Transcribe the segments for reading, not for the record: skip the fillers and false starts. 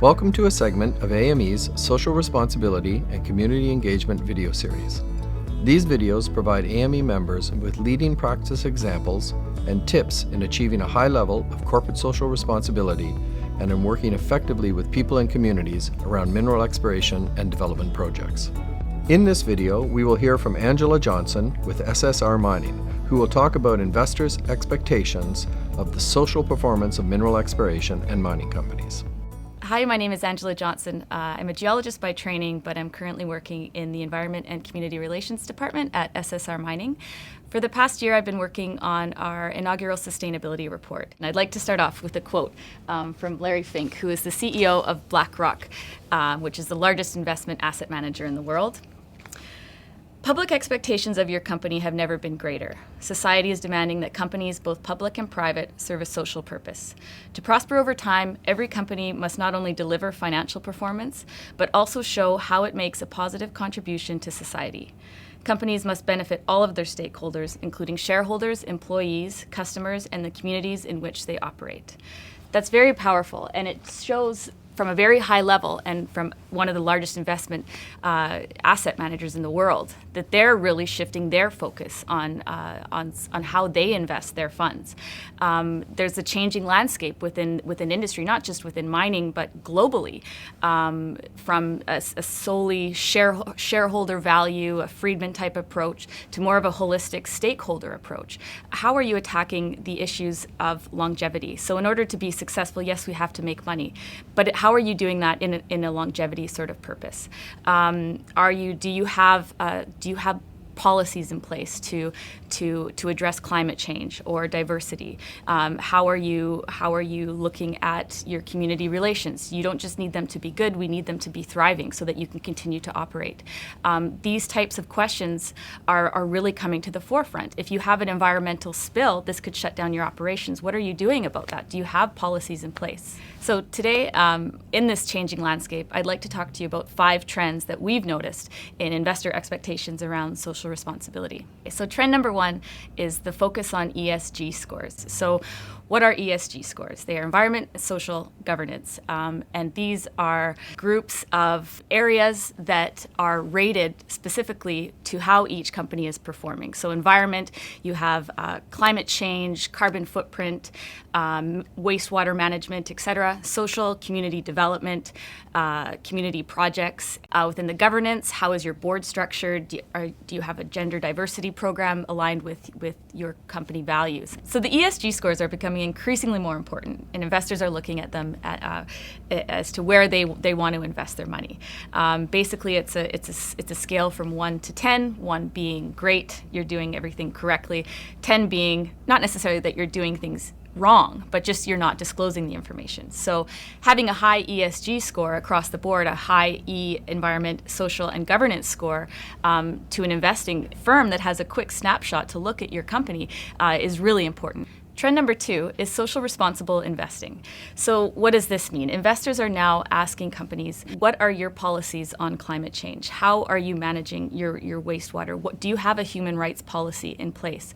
Welcome to a segment of AME's Social Responsibility and Community Engagement video series. These videos provide AME members with leading practice examples and tips in achieving a high level of corporate social responsibility and in working effectively with people and communities around mineral exploration and development projects. In this video, we will hear from Angela Johnson with SSR Mining, who will talk about investors' expectations of the social performance of mineral exploration and mining companies. Hi, my name is Angela Johnson. I'm a geologist by training, but I'm currently working in the Environment and Community Relations Department at SSR Mining. For the past year, I've been working on our inaugural sustainability report. And I'd like to start off with a quote from Larry Fink, who is the CEO of BlackRock, which is the largest investment asset manager in the world. Public expectations of your company have never been greater. Society is demanding that companies, both public and private, serve a social purpose. To prosper over time, every company must not only deliver financial performance, but also show how it makes a positive contribution to society. Companies must benefit all of their stakeholders, including shareholders, employees, customers, and the communities in which they operate. That's very powerful, and it shows from a very high level and from one of the largest investment asset managers in the world, that they're really shifting their focus on how they invest their funds. There's a changing landscape within industry, not just within mining, but globally, from a solely shareholder value, a Friedman type approach, to more of a holistic stakeholder approach. How are you attacking the issues of longevity? So in order to be successful, yes, we have to make money, but how are you doing that in a longevity sort of purpose? Do you have policies in place to address climate change or diversity? How are you looking at your community relations? You don't just need them to be good, we need them to be thriving so that you can continue to operate. These types of questions are really coming to the forefront. If you have an environmental spill, this could shut down your operations. What are you doing about that? Do you have policies in place? So today, in this changing landscape, I'd like to talk to you about 5 trends that we've noticed in investor expectations around social responsibility. So trend number 1 is the focus on ESG scores. So what are ESG scores? They are environment, social, governance. And these are groups of areas that are rated specifically to how each company is performing. So environment, you have climate change, carbon footprint, wastewater management, etc. Social, community development, community projects. Within the governance, how is your board structured? Do you have a gender diversity program aligned with your company values? So the ESG scores are becoming increasingly more important, and investors are looking at them as to where they want to invest their money. Basically, it's a scale from 1 to 10, 1 being great, you're doing everything correctly, 10 being not necessarily that you're doing things wrong, but just you're not disclosing the information. So having a high ESG score across the board, a high E environment, social, and governance score to an investing firm that has a quick snapshot to look at your company is really important. Trend number 2 is social responsible investing. So what does this mean? Investors are now asking companies, what are your policies on climate change? How are you managing your wastewater? Do you have a human rights policy in place?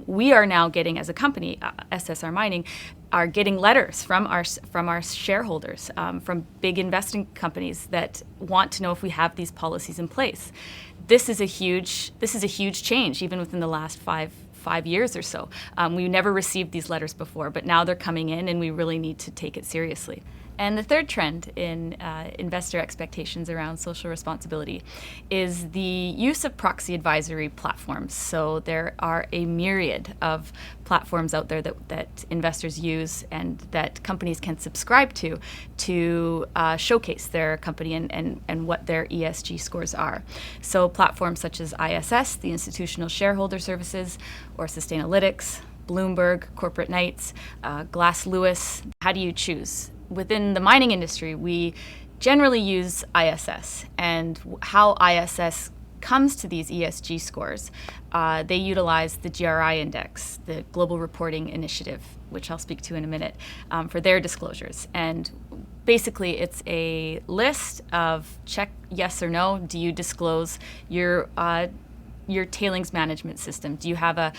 We are now getting, as a company, SSR Mining, are getting letters from our shareholders, from big investing companies that want to know if we have these policies in place. This is a huge change, even within the last five years or so. We never received these letters before, but now they're coming in and we really need to take it seriously. And the third trend in investor expectations around social responsibility is the use of proxy advisory platforms. So there are a myriad of platforms out there that investors use and that companies can subscribe to showcase their company and what their ESG scores are. So platforms such as ISS, the Institutional Shareholder Services, or Sustainalytics, Bloomberg, Corporate Knights, Glass Lewis. How do you choose? Within the mining industry, we generally use ISS, and how ISS comes to these ESG scores, they utilize the GRI index, the Global Reporting Initiative, which I'll speak to in a minute, for their disclosures. And basically, it's a list of check yes or no. Do you disclose your your tailings management system? Do you have a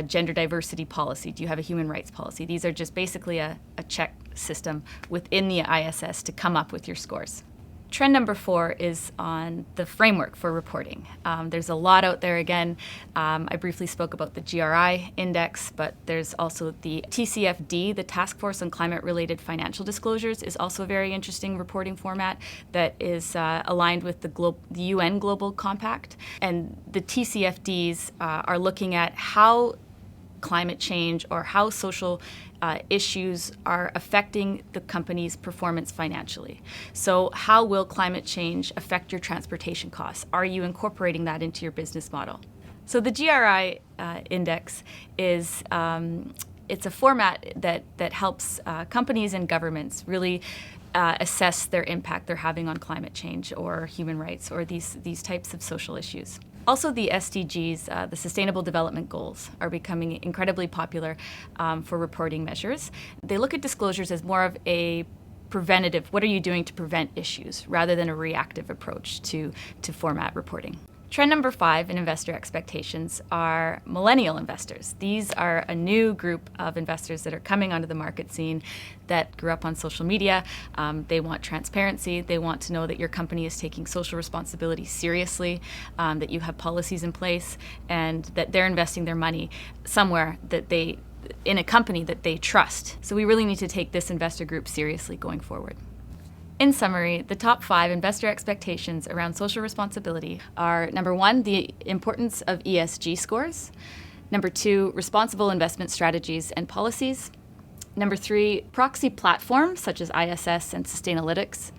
gender diversity policy? Do you have a human rights policy? These are just basically a check system within the ISS to come up with your scores. Trend number 4 is on the framework for reporting. There's a lot out there again. I briefly spoke about the GRI index, but there's also the TCFD, the Task Force on Climate-Related Financial Disclosures, is also a very interesting reporting format that is aligned with the UN Global Compact. And the TCFDs are looking at how climate change or how social issues are affecting the company's performance financially. So how will climate change affect your transportation costs? Are you incorporating that into your business model? So the GRI index is it's a format that helps companies and governments really assess their impact they're having on climate change or human rights or these types of social issues. Also, the SDGs, the Sustainable Development Goals, are becoming incredibly popular for reporting measures. They look at disclosures as more of a preventative, what are you doing to prevent issues, rather than a reactive approach to format reporting. Trend number 5 in investor expectations are millennial investors. These are a new group of investors that are coming onto the market scene that grew up on social media. They want transparency. They want to know that your company is taking social responsibility seriously, that you have policies in place, and that they're investing their money somewhere in a company that they trust. So we really need to take this investor group seriously going forward. In summary, the top 5 investor expectations around social responsibility are: number 1, the importance of ESG scores; number 2, responsible investment strategies and policies; number 3, proxy platforms such as ISS and Sustainalytics;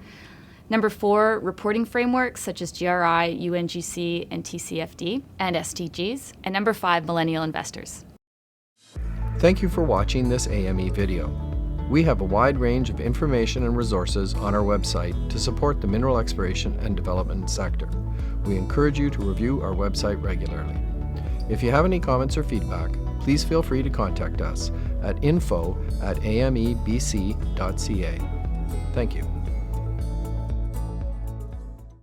number 4, reporting frameworks such as GRI, UNGC, and TCFD, and SDGs; and number 5, millennial investors. Thank you for watching this AME video. We have a wide range of information and resources on our website to support the mineral exploration and development sector. We encourage you to review our website regularly. If you have any comments or feedback, please feel free to contact us at info@amebc.ca. Thank you.